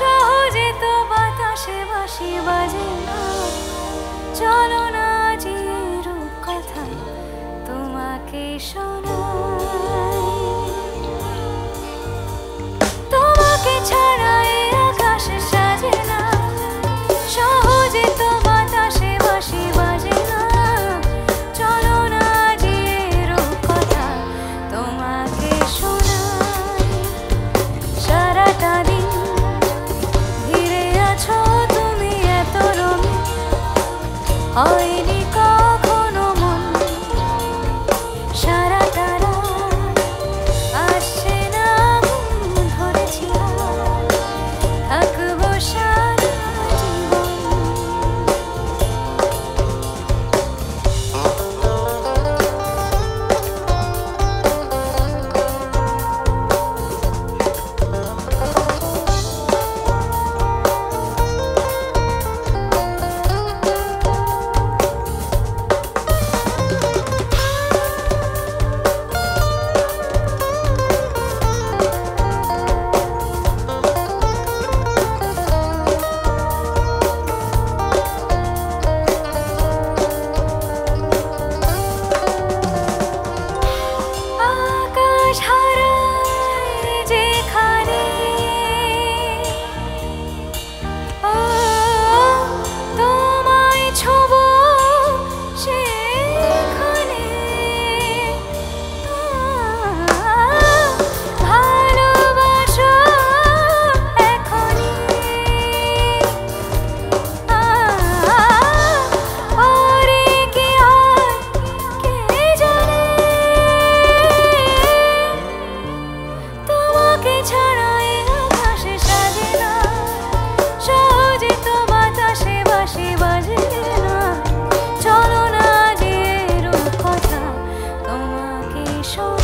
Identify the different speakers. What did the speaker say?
Speaker 1: সহজে তো বাতাসে বাঁশি বাজে না। চলো না যে রূপকথা তোমাকে শোনাই। তোমাকে ছাড়া এই আকাশ সাজে না, সহজে তো বাতাসে বাঁশি বাজে না। চলো না যে রূপকথা তোমাকে শোনাই। সারাটা দিন ঘিরে আছো তুমি এত রঙিন, হয়নি কখনো মন সারাটা রাত আসছে না ঘুম, ধরেছি থাকবো সারা জীবন। আকাশ হারায় যেখানে, ও তোমায় ছোঁবো সেখানে। ভালোবাসো এখনই, পরে কি হয় কে জানে। তোমাকে ছাড়া এই আকাশে সাজে না, সহজে তো বাতাসে বাঁশি বাজে না। চলো না যে রূপকথা তোমাকে শোনাই।